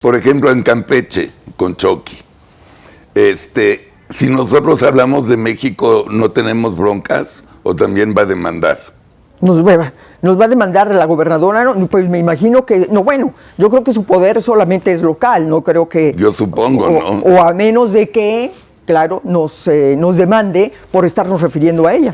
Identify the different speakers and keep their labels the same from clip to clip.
Speaker 1: Por ejemplo, en Campeche, con Chucky, si nosotros hablamos de México, ¿no tenemos broncas o también va a demandar?
Speaker 2: Nos va a demandar la gobernadora, ¿no? Pues me imagino que, no, bueno, yo creo que su poder solamente es local, no creo que...
Speaker 1: Yo supongo, ¿no?
Speaker 2: O a menos de que, claro, nos demande por estarnos refiriendo a ella.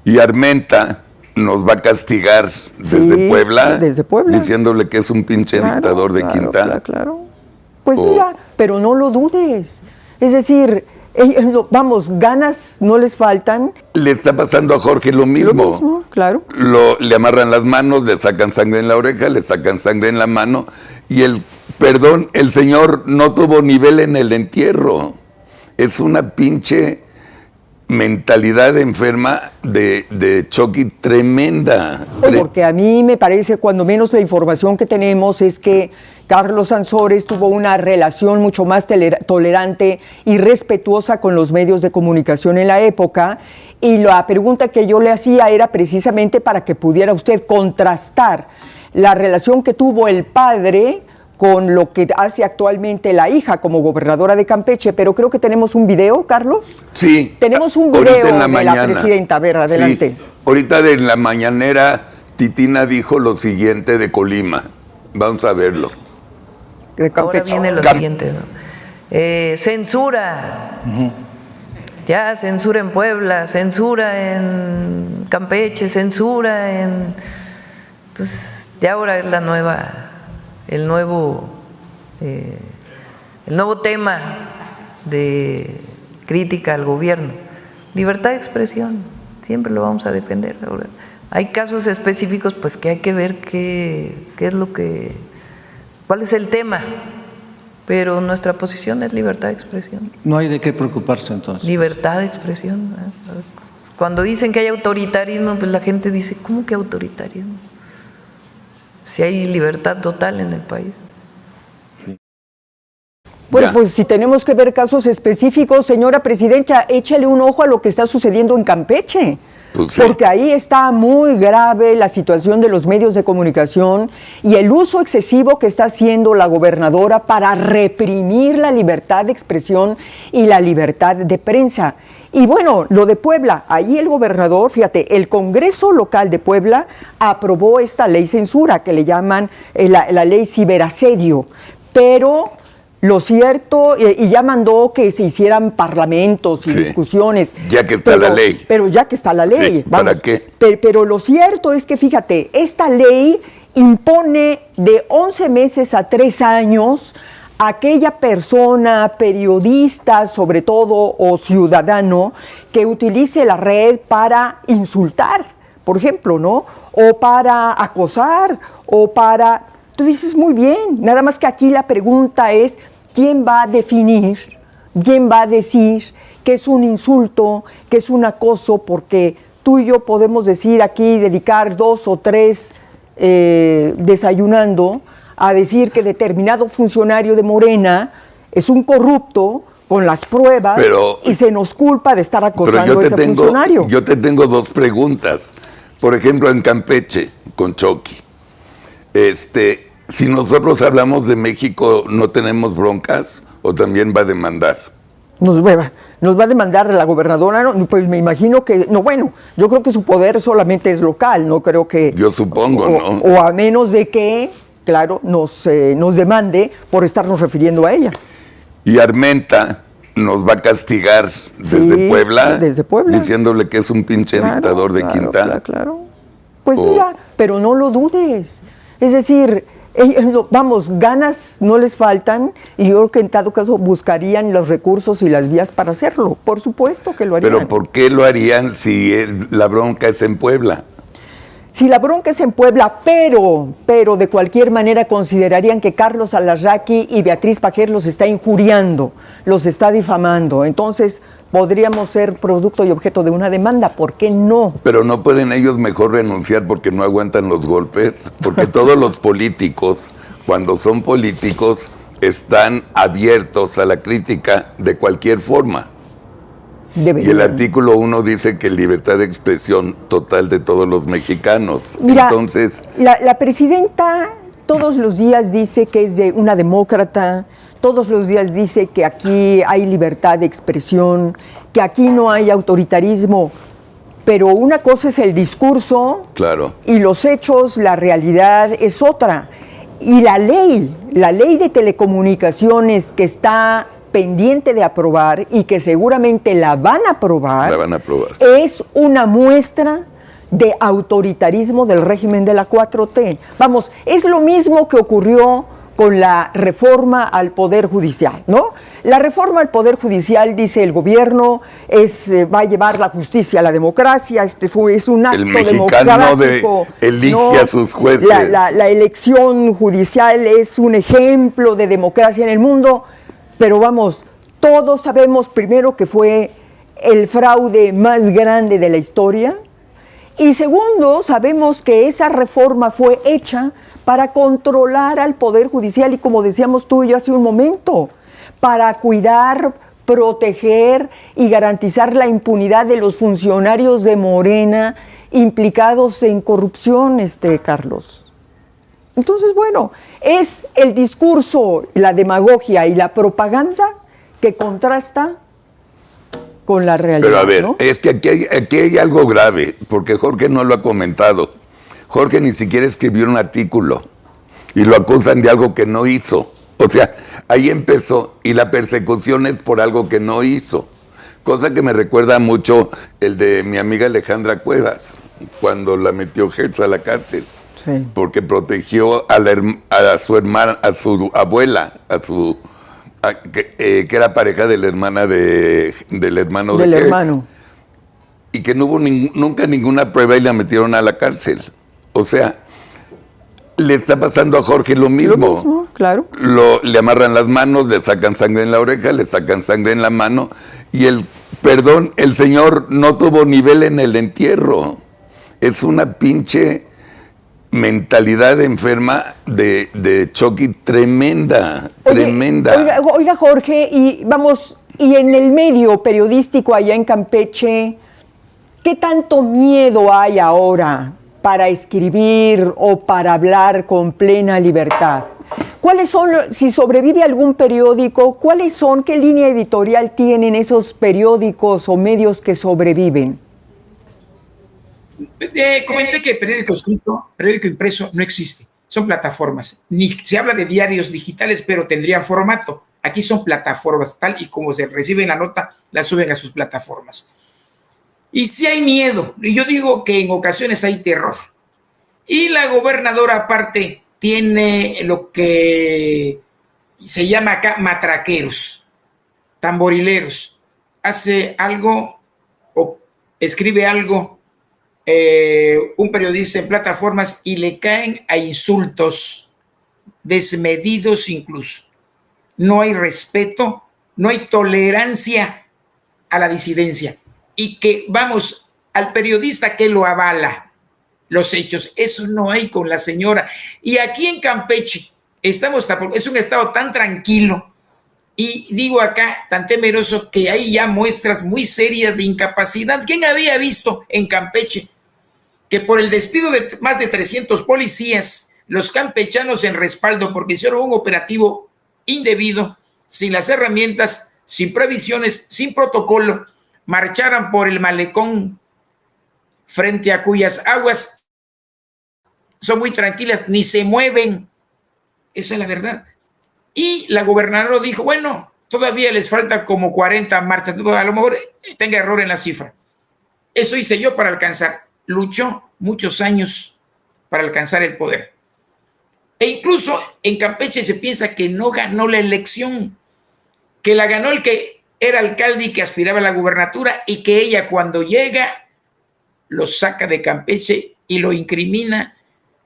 Speaker 1: Y Armenta nos va a castigar desde Puebla, diciéndole que es un pinche dictador de quinta.
Speaker 2: Claro. Pues mira, pero no lo dudes. Es decir, vamos, ganas no les faltan.
Speaker 1: Le está pasando a Jorge lo mismo.
Speaker 2: Lo mismo, claro.
Speaker 1: Le amarran las manos, le sacan sangre en la oreja, le sacan sangre en la mano. Y el señor no tuvo nivel en el entierro. Es una pinche mentalidad enferma de Chucky tremenda.
Speaker 2: Porque a mí me parece, cuando menos la información que tenemos es que Carlos Ansores tuvo una relación mucho más tolerante y respetuosa con los medios de comunicación en la época, y la pregunta que yo le hacía era precisamente para que pudiera usted contrastar la relación que tuvo el padre con lo que hace actualmente la hija como gobernadora de Campeche. Pero creo que tenemos un video, Carlos.
Speaker 1: Sí.
Speaker 2: Tenemos un video de la presidenta. A ver, adelante.
Speaker 1: Sí. Ahorita de la mañanera, Titina dijo lo siguiente de Colima. Vamos a verlo.
Speaker 3: Ahora viene lo siguiente, ¿no? Censura. Ya, censura en Puebla, censura en Campeche, censura en... Entonces, ya ahora es el nuevo tema de crítica al gobierno. Libertad de expresión, siempre lo vamos a defender. Ahora, hay casos específicos, pues que hay que ver qué es lo que, cuál es el tema, pero nuestra posición es libertad de expresión.
Speaker 4: No hay de qué preocuparse entonces.
Speaker 3: Libertad de expresión. Cuando dicen que hay autoritarismo, pues la gente dice, ¿cómo que autoritarismo? Si hay libertad total en el país.
Speaker 2: Bueno, pues si tenemos que ver casos específicos, señora presidenta, échale un ojo a lo que está sucediendo en Campeche. Pues sí. Porque ahí está muy grave la situación de los medios de comunicación y el uso excesivo que está haciendo la gobernadora para reprimir la libertad de expresión y la libertad de prensa. Y bueno, lo de Puebla, ahí el gobernador, fíjate, el Congreso local de Puebla aprobó esta ley censura que le llaman la ley ciberasedio, pero lo cierto, y ya mandó que se hicieran parlamentos y discusiones.
Speaker 1: Ya que está la ley.
Speaker 2: Pero ya que está la ley.
Speaker 1: Sí, ¿para qué?
Speaker 2: Pero lo cierto es que, fíjate, esta ley impone de 11 meses a 3 años a aquella persona, periodista sobre todo, o ciudadano, que utilice la red para insultar, por ejemplo, ¿no? O para acosar, o para... Tú dices, muy bien, nada más que aquí la pregunta es, ¿quién va a definir, quién va a decir que es un insulto, que es un acoso? Porque tú y yo podemos decir aquí, dedicar 2 o 3 desayunando a decir que determinado funcionario de Morena es un corrupto con las pruebas, y se nos culpa de estar acosando a ese funcionario.
Speaker 1: Yo te tengo 2 preguntas. Por ejemplo, en Campeche, con Chucky. Si nosotros hablamos de México, ¿no tenemos broncas o también va a demandar?
Speaker 2: Nos va a demandar la gobernadora, ¿no? Pues me imagino que, no, bueno, yo creo que su poder solamente es local, no creo que...
Speaker 1: Yo supongo, ¿no?
Speaker 2: O a menos de que, claro, nos demande por estarnos refiriendo a ella.
Speaker 1: Y Armenta nos va a castigar desde Puebla, diciéndole que es un pinche dictador de quinta.
Speaker 2: Claro. Pues mira, pero no lo dudes. Es decir, vamos, ganas no les faltan, y yo creo que en todo caso buscarían los recursos y las vías para hacerlo. Por supuesto que lo harían.
Speaker 1: Pero ¿por qué lo harían si la bronca es en Puebla?
Speaker 2: Si la bronca es en Puebla, pero de cualquier manera considerarían que Carlos Alarraqui y Beatriz Pajer los está injuriando, los está difamando. Entonces podríamos ser producto y objeto de una demanda. ¿Por qué no?
Speaker 1: Pero no pueden ellos mejor renunciar porque no aguantan los golpes, porque todos los políticos, cuando son políticos, están abiertos a la crítica de cualquier forma. Y el artículo 1 dice que libertad de expresión total de todos los mexicanos.
Speaker 2: Mira,
Speaker 1: entonces,
Speaker 2: la presidenta todos los días dice que es de una demócrata, todos los días dice que aquí hay libertad de expresión, que aquí no hay autoritarismo, pero una cosa es el discurso,
Speaker 1: claro,
Speaker 2: y los hechos, la realidad es otra. Y la ley de telecomunicaciones que está pendiente de aprobar y que seguramente la van a aprobar, es una muestra de autoritarismo del régimen de la 4T. Vamos, es lo mismo que ocurrió con la reforma al Poder Judicial, ¿no? La reforma al Poder Judicial, dice el gobierno, va a llevar la justicia a la democracia, es un acto democrático.
Speaker 1: Elige a sus jueces.
Speaker 2: La elección judicial es un ejemplo de democracia en el mundo, pero vamos, todos sabemos primero que fue el fraude más grande de la historia, y segundo, sabemos que esa reforma fue hecha para controlar al Poder Judicial y, como decíamos tú y yo hace un momento, para cuidar, proteger y garantizar la impunidad de los funcionarios de Morena implicados en corrupción, Carlos. Entonces, bueno, es el discurso, la demagogia y la propaganda que contrasta con la realidad.
Speaker 1: Pero a ver,
Speaker 2: ¿no?
Speaker 1: es que aquí hay algo grave, porque Jorge no lo ha comentado. Jorge ni siquiera escribió un artículo y lo acusan de algo que no hizo. O sea, ahí empezó, y la persecución es por algo que no hizo. Cosa que me recuerda mucho el de mi amiga Alejandra Cuevas, cuando la metió Hertz a la cárcel.
Speaker 2: Sí.
Speaker 1: Porque protegió a su hermana, a su abuela, que era pareja de la hermana del hermano de Hertz.
Speaker 2: Hermano.
Speaker 1: Y que no hubo nunca ninguna prueba y la metieron a la cárcel. O sea, le está pasando a Jorge lo mismo.
Speaker 2: Lo mismo, claro.
Speaker 1: Le amarran las manos, le sacan sangre en la oreja, le sacan sangre en la mano. Y el señor no tuvo nivel en el entierro. Es una pinche mentalidad enferma de Chucky tremenda, tremenda.
Speaker 2: Oiga, Jorge, y en el medio periodístico allá en Campeche, ¿qué tanto miedo hay ahora para escribir o para hablar con plena libertad? ¿Cuáles son, si sobrevive algún periódico, qué línea editorial tienen esos periódicos o medios que sobreviven?
Speaker 5: Comenté que periódico escrito, periódico impreso no existe, son plataformas. Ni se habla de diarios digitales, pero tendrían formato. Aquí son plataformas, tal y como se recibe la nota, la suben a sus plataformas. Y si hay miedo, y yo digo que en ocasiones hay terror. Y la gobernadora aparte tiene lo que se llama acá matraqueros, tamborileros. Hace algo o escribe algo un periodista en plataformas y le caen a insultos desmedidos incluso. No hay respeto, no hay tolerancia a la disidencia. Y que vamos al periodista que lo avala los hechos. Eso no hay con la señora. Y aquí en Campeche es un estado tan tranquilo y digo acá tan temeroso que hay ya muestras muy serias de incapacidad. ¿Quién había visto en Campeche que por el despido de más de 300 policías, los campechanos en respaldo porque hicieron un operativo indebido, sin las herramientas, sin previsiones, sin protocolo, marcharan por el malecón frente a cuyas aguas son muy tranquilas, ni se mueven? Esa es la verdad. Y la gobernadora dijo, bueno, todavía les falta como 40 marchas, a lo mejor tenga error en la cifra. Eso hice yo para alcanzar. Luchó muchos años para alcanzar el poder. E incluso en Campeche se piensa que no ganó la elección, que la ganó el que era alcalde y que aspiraba a la gubernatura, y que ella cuando llega lo saca de Campeche y lo incrimina,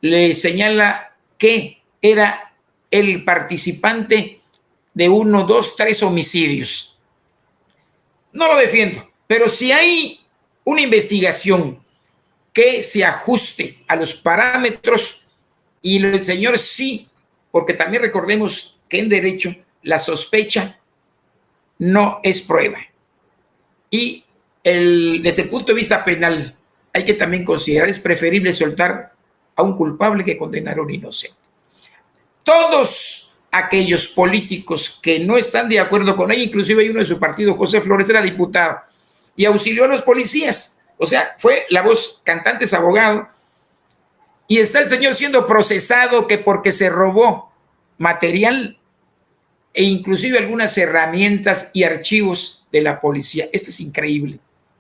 Speaker 5: le señala que era el participante de 1, 2, 3 homicidios. No lo defiendo, pero si hay una investigación que se ajuste a los parámetros, y el señor sí, porque también recordemos que en derecho la sospecha no es prueba. Y desde el punto de vista penal hay que también considerar, es preferible soltar a un culpable que condenar a un inocente. todos aquellos políticos que no están de acuerdo con ella, inclusive hay uno de su partido, José Flores, era diputado, y auxilió a los policías. O sea, fue la voz cantante, es abogado, y está el señor siendo procesado que porque se robó material e inclusive algunas herramientas y archivos de la policía. Esto es increíble,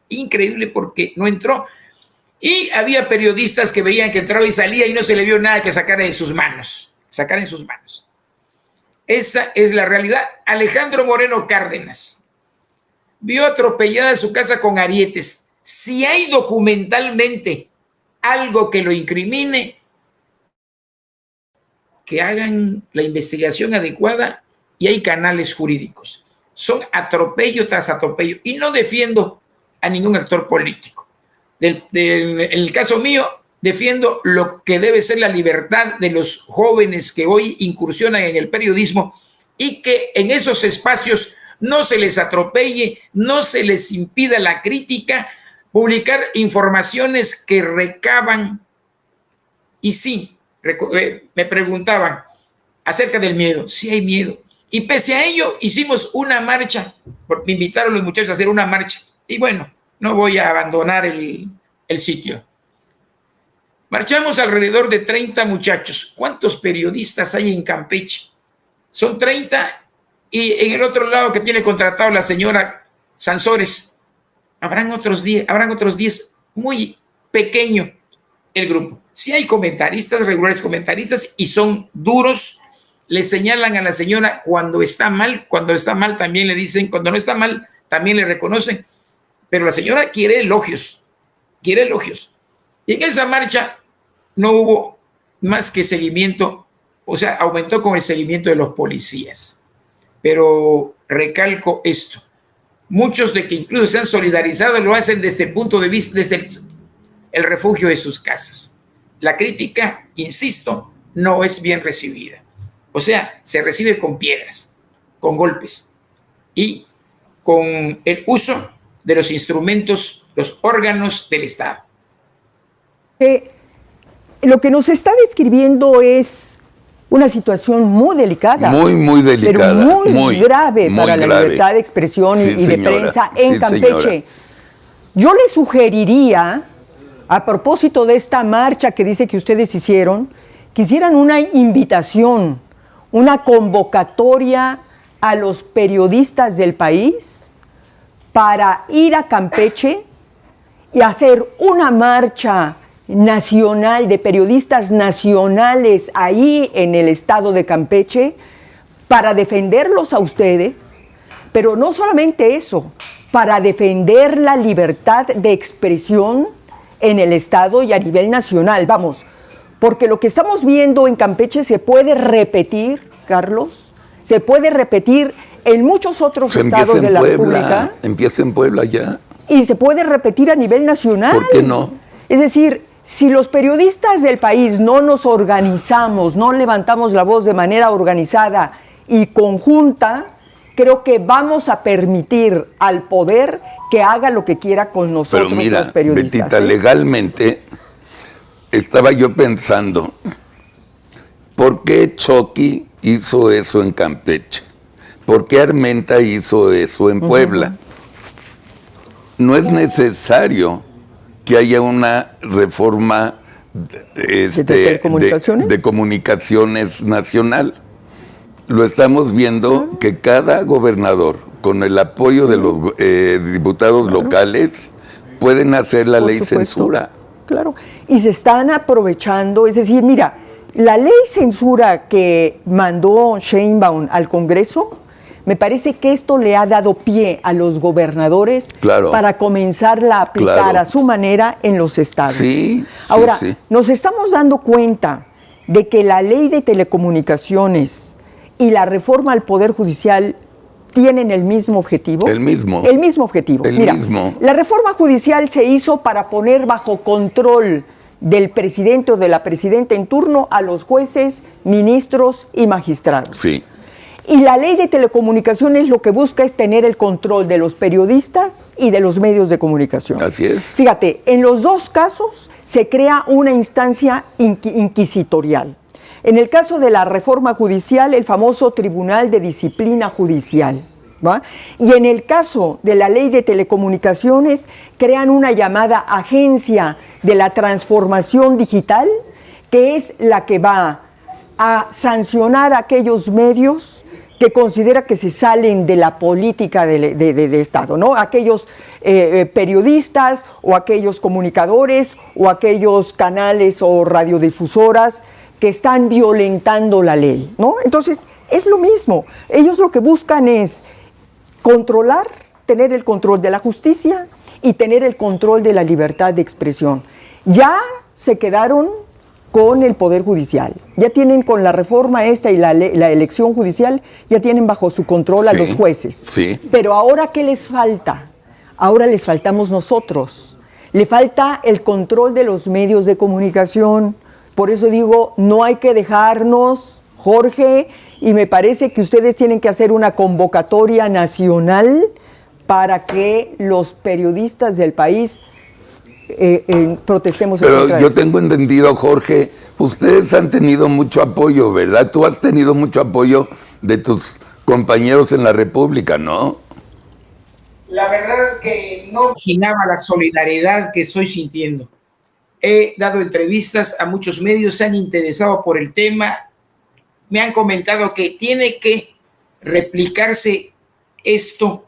Speaker 5: increíble porque no entró. Y había periodistas que veían que entraba y salía y no se le vio nada que sacar de sus manos, sacar en sus manos. Esa es la realidad. Alejandro Moreno Cárdenas vio atropellada su casa con arietes. Si hay documentalmente algo que lo incrimine, que hagan la investigación adecuada y hay canales jurídicos. Son atropello tras atropello. Y no defiendo a ningún actor político. En el caso mío, defiendo lo que debe ser la libertad de los jóvenes que hoy incursionan en el periodismo y que en esos espacios no se les atropelle, no se les impida la crítica, publicar informaciones que recaban. Y sí, me preguntaban acerca del miedo. Sí hay miedo. Y pese a ello, hicimos una marcha. Me invitaron los muchachos a hacer una marcha. Y bueno, no voy a abandonar el sitio. Marchamos alrededor de 30 muchachos. ¿Cuántos periodistas hay en Campeche? Son 30 y en el otro lado que tiene contratado la señora Sansores, habrán otros 10, muy pequeño el grupo. Si hay comentaristas, regulares comentaristas, y son duros, le señalan a la señora cuando está mal también le dicen, cuando no está mal también le reconocen, pero la señora quiere elogios. Y en esa marcha no hubo más que seguimiento, o sea, aumentó con el seguimiento de los policías. Pero recalco esto, muchos de que incluso se han solidarizado lo hacen desde el punto de vista, desde el refugio de sus casas. La crítica, insisto, no es bien recibida. O sea, se recibe con piedras, con golpes y con el uso de los instrumentos, los órganos del Estado.
Speaker 2: Lo que nos está describiendo es una situación muy delicada.
Speaker 1: Muy delicada.
Speaker 2: Pero muy grave para la libertad de expresión y de prensa en Campeche. Señora. Yo le sugeriría, a propósito de esta marcha que dice que ustedes hicieron, que hicieran una invitación, una convocatoria a los periodistas del país para ir a Campeche y hacer una marcha nacional de periodistas nacionales ahí en el estado de Campeche para defenderlos a ustedes, pero no solamente eso, para defender la libertad de expresión en el estado y a nivel nacional, vamos, porque lo que estamos viendo en Campeche se puede repetir, Carlos, se puede repetir en muchos otros estados de la República.
Speaker 1: Empieza en Puebla ya.
Speaker 2: Y se puede repetir a nivel nacional.
Speaker 1: ¿Por qué no?
Speaker 2: Es decir, si los periodistas del país no nos organizamos, no levantamos la voz de manera organizada y conjunta, creo que vamos a permitir al poder que haga lo que quiera con nosotros.
Speaker 1: Pero mira,
Speaker 2: los periodistas.
Speaker 1: Betita, legalmente estaba yo pensando, ¿por qué Chucky hizo eso en Campeche? ¿Por qué Armenta hizo eso en Puebla? No es necesario que haya una reforma de comunicaciones nacional. Lo estamos viendo que cada gobernador, con el apoyo de los diputados locales, pueden hacer la ley censura.
Speaker 2: Claro, y se están aprovechando, es decir, mira, la ley censura que mandó Sheinbaum al Congreso, me parece que esto le ha dado pie a los gobernadores para comenzarla a aplicar a su manera en los estados. Ahora, nos estamos dando cuenta de que la ley de telecomunicaciones y la reforma al Poder Judicial tienen el mismo objetivo.
Speaker 1: El mismo objetivo.
Speaker 2: Mira, la reforma judicial se hizo para poner bajo control del presidente o de la presidenta en turno a los jueces, ministros y magistrados.
Speaker 1: Sí.
Speaker 2: Y la ley de telecomunicaciones lo que busca es tener el control de los periodistas y de los medios de comunicación.
Speaker 1: Así es.
Speaker 2: Fíjate, en los dos casos se crea una instancia inquisitorial. En el caso de la reforma judicial, el famoso Tribunal de Disciplina Judicial, ¿va? Y en el caso de la ley de telecomunicaciones, crean una llamada Agencia de la Transformación Digital, que es la que va a sancionar a aquellos medios que considera que se salen de la política de Estado, ¿no? Aquellos periodistas o aquellos comunicadores o aquellos canales o radiodifusoras que están violentando la ley, ¿no? Entonces, es lo mismo. Ellos lo que buscan es controlar, tener el control de la justicia y tener el control de la libertad de expresión. Ya se quedaron con el Poder Judicial, ya tienen con la reforma esta y la elección judicial, ya tienen bajo su control a los jueces.
Speaker 1: Sí.
Speaker 2: Pero ahora, ¿qué les falta? Ahora les faltamos nosotros. Le falta el control de los medios de comunicación. Por eso digo, no hay que dejarnos, Jorge, y me parece que ustedes tienen que hacer una convocatoria nacional para que los periodistas del país protestemos.
Speaker 1: Pero yo tengo entendido, Jorge, ustedes han tenido mucho apoyo, ¿verdad? Tú has tenido mucho apoyo de tus compañeros en la República, ¿no?
Speaker 5: La verdad que no imaginaba la solidaridad que estoy sintiendo. He dado entrevistas a muchos medios, se han interesado por el tema, me han comentado que tiene que replicarse esto